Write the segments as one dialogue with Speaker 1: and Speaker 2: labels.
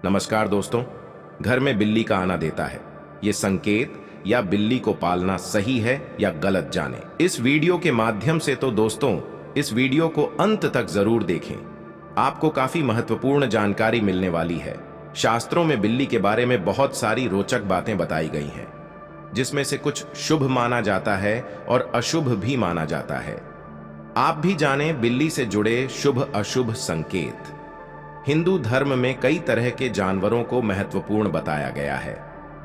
Speaker 1: नमस्कार दोस्तों। घर में बिल्ली का आना देता है, ये संकेत या बिल्ली को पालना सही है या गलत जाने। इस वीडियो के माध्यम से तो दोस्तों इस वीडियो को अंत तक जरूर देखें, आपको काफी महत्वपूर्ण जानकारी मिलने वाली है। शास्त्रों में बिल्ली के बारे में बहुत सारी रोचक बातें बताई गई हैं, जिसमें से कुछ शुभ माना जाता है और अशुभ भी माना जाता है। आप भी जाने बिल्ली से जुड़े शुभ अशुभ संकेत। हिंदू धर्म में कई तरह के जानवरों को महत्वपूर्ण बताया गया है।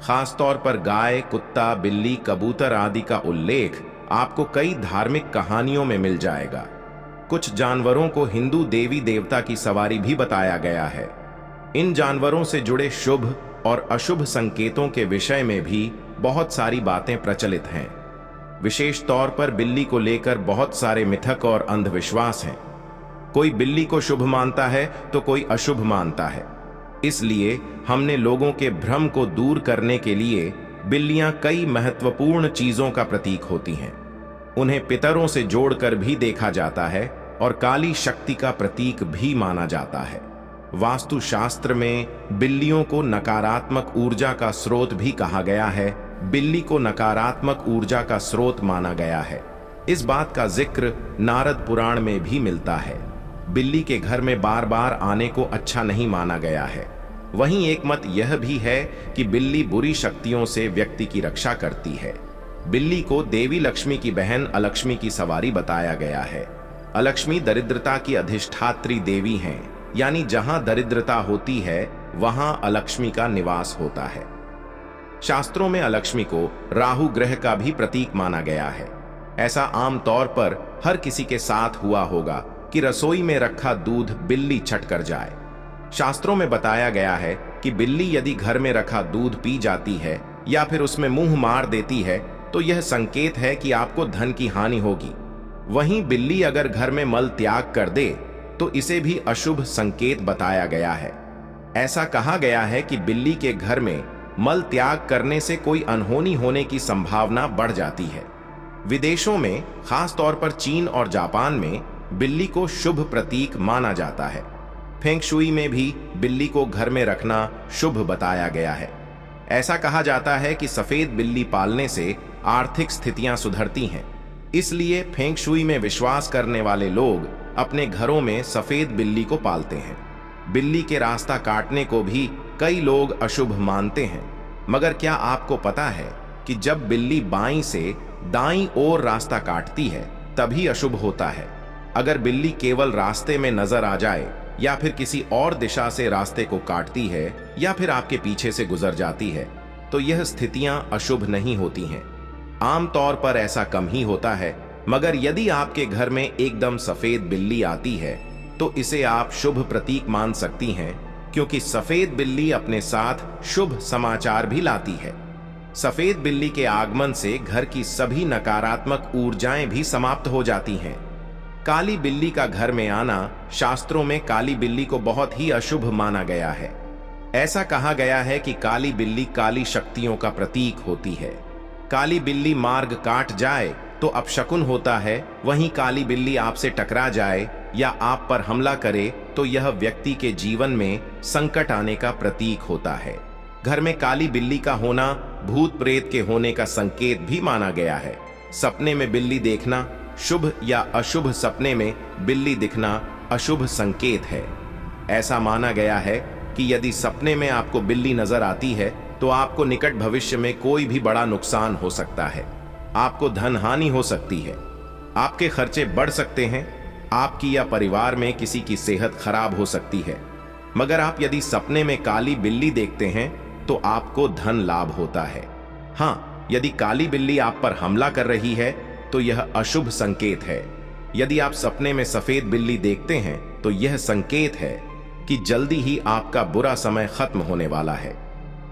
Speaker 1: खास तौर पर गाय, कुत्ता, बिल्ली, कबूतर आदि का उल्लेख आपको कई धार्मिक कहानियों में मिल जाएगा। कुछ जानवरों को हिंदू देवी देवता की सवारी भी बताया गया है। इन जानवरों से जुड़े शुभ और अशुभ संकेतों के विषय में भी बहुत सारी बातें प्रचलित हैं। विशेष तौर पर बिल्ली को लेकर बहुत सारे मिथक और अंधविश्वास हैं। कोई बिल्ली को शुभ मानता है तो कोई अशुभ मानता है। इसलिए हमने लोगों के भ्रम को दूर करने के लिए बिल्लियां कई महत्वपूर्ण चीजों का प्रतीक होती हैं। उन्हें पितरों से जोड़कर भी देखा जाता है और काली शक्ति का प्रतीक भी माना जाता है। वास्तुशास्त्र में बिल्लियों को नकारात्मक ऊर्जा का स्रोत भी कहा गया है। बिल्ली को नकारात्मक ऊर्जा का स्रोत माना गया है। इस बात का जिक्र नारद पुराण में भी मिलता है। बिल्ली के घर में बार बार आने को अच्छा नहीं माना गया है। वहीं एक मत यह भी है कि बिल्ली बुरी शक्तियों से व्यक्ति की रक्षा करती है। बिल्ली को देवी लक्ष्मी की बहन अलक्ष्मी की सवारी बताया गया है। अलक्ष्मी दरिद्रता की अधिष्ठात्री देवी हैं, यानी जहां दरिद्रता होती है वहां अलक्ष्मी का निवास होता है। शास्त्रों में अलक्ष्मी को राहु ग्रह का भी प्रतीक माना गया है। ऐसा आमतौर पर हर किसी के साथ हुआ होगा कि रसोई में रखा दूध बिल्ली छट कर जाए। शास्त्रों में बताया गया है कि बिल्ली यदि घर में रखा दूध पी जाती है या फिर उसमें मुंह मार देती है तो यह संकेत है कि आपको धन की हानि होगी। वहीं बिल्ली अगर घर में मल त्याग कर दे तो इसे भी अशुभ संकेत बताया गया है। ऐसा कहा गया है कि बिल्ली के घर में मल त्याग करने से कोई अनहोनी होने की संभावना बढ़ जाती है। विदेशों में, खास तौर पर चीन और जापान में, बिल्ली को शुभ प्रतीक माना जाता है। फेंग शुई में भी बिल्ली को घर में रखना शुभ बताया गया है। ऐसा कहा जाता है कि सफेद बिल्ली पालने से आर्थिक स्थितियां सुधरती हैं। इसलिए फेंग शुई में विश्वास करने वाले लोग अपने घरों में सफेद बिल्ली को पालते हैं। बिल्ली के रास्ता काटने को भी कई लोग अशुभ मानते हैं, मगर क्या आपको पता है कि जब बिल्ली बाईं से दाईं ओर रास्ता काटती है तभी अशुभ होता है। अगर बिल्ली केवल रास्ते में नजर आ जाए या फिर किसी और दिशा से रास्ते को काटती है या फिर आपके पीछे से गुजर जाती है तो यह स्थितियां अशुभ नहीं होती हैं। आमतौर पर ऐसा कम ही होता है, मगर यदि आपके घर में एकदम सफेद बिल्ली आती है तो इसे आप शुभ प्रतीक मान सकती हैं, क्योंकि सफेद बिल्ली अपने साथ शुभ समाचार भी लाती है। सफेद बिल्ली के आगमन से घर की सभी नकारात्मक ऊर्जाएं भी समाप्त हो जाती हैं। काली बिल्ली का घर में आना शास्त्रों में काली बिल्ली को बहुत ही अशुभ माना गया है। ऐसा कहा गया है कि काली बिल्ली काली शक्तियों का प्रतीक होती है। काली बिल्ली मार्ग काट जाए तो अपशकुन होता है। वहीं काली बिल्ली आपसे टकरा जाए या आप पर हमला करे तो यह व्यक्ति के जीवन में संकट आने का प्रतीक होता है। घर में काली बिल्ली का होना भूत प्रेत के होने का संकेत भी माना गया है। सपने में बिल्ली देखना शुभ या अशुभ। सपने में बिल्ली दिखना अशुभ संकेत है। ऐसा माना गया है कि यदि सपने में आपको बिल्ली नजर आती है तो आपको निकट भविष्य में कोई भी बड़ा नुकसान हो सकता है। आपको धन हानि हो सकती है, आपके खर्चे बढ़ सकते हैं, आपकी या परिवार में किसी की सेहत खराब हो सकती है। मगर आप यदि सपने में काली बिल्ली देखते हैं तो आपको धन लाभ होता है। हाँ, यदि काली बिल्ली आप पर हमला कर रही है तो यह अशुभ संकेत है। यदि आप सपने में सफेद बिल्ली देखते हैं तो यह संकेत है कि जल्दी ही आपका बुरा समय खत्म होने वाला है।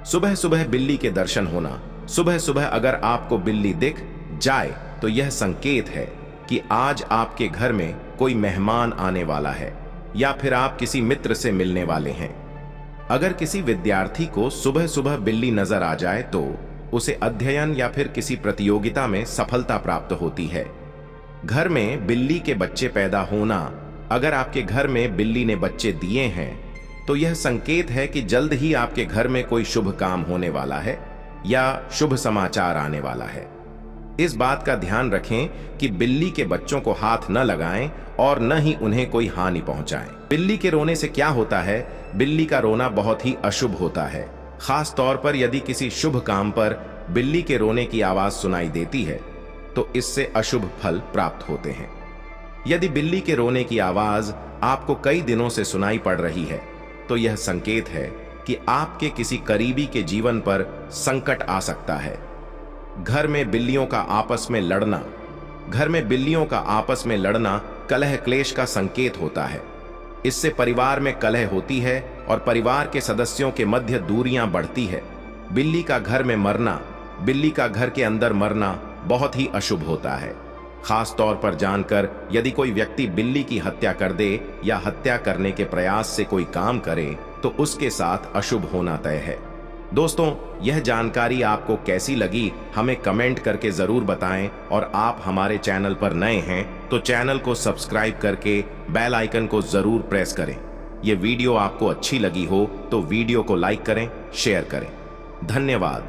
Speaker 1: सुबह सुबह बिल्ली के दर्शन होना। सुबह सुबह अगर आपको बिल्ली दिख जाए तो यह संकेत है कि आज आपके घर में कोई मेहमान आने वाला है या फिर आप किसी मित्र से मिलने वाले हैं। अगर किसी विद्यार्थी को सुबह सुबह बिल्ली नजर आ जाए तो उसे अध्ययन या फिर किसी प्रतियोगिता में सफलता प्राप्त होती है। घर में बिल्ली के बच्चे पैदा होना। अगर आपके घर में बिल्ली ने बच्चे दिए हैं तो यह संकेत है कि जल्द ही आपके घर में कोई शुभ काम होने वाला है या शुभ समाचार आने वाला है। इस बात का ध्यान रखें कि बिल्ली के बच्चों को हाथ न लगाएं और न ही उन्हें कोई हानि पहुंचाएं। बिल्ली के रोने से क्या होता है? बिल्ली का रोना बहुत ही अशुभ होता है। खास तौर पर यदि किसी शुभ काम पर बिल्ली के रोने की आवाज सुनाई देती है तो इससे अशुभ फल प्राप्त होते हैं। यदि बिल्ली के रोने की आवाज आपको कई दिनों से सुनाई पड़ रही है तो यह संकेत है कि आपके किसी करीबी के जीवन पर संकट आ सकता है। घर में बिल्लियों का आपस में लड़ना कलह क्लेश का संकेत होता है। इससे परिवार में कलह होती है और परिवार के सदस्यों के मध्य दूरियां बढ़ती है। बिल्ली का घर के अंदर मरना बहुत ही अशुभ होता है। खास तौर पर जानकर यदि कोई व्यक्ति बिल्ली की हत्या कर दे या हत्या करने के प्रयास से कोई काम करे तो उसके साथ अशुभ होना तय है। दोस्तों, यह जानकारी आपको कैसी लगी हमें कमेंट करके जरूर बताएं और आप हमारे चैनल पर नए हैं तो चैनल को सब्सक्राइब करके बेल आइकन को जरूर प्रेस करें। यह वीडियो आपको अच्छी लगी हो तो वीडियो को लाइक करें, शेयर करें। धन्यवाद।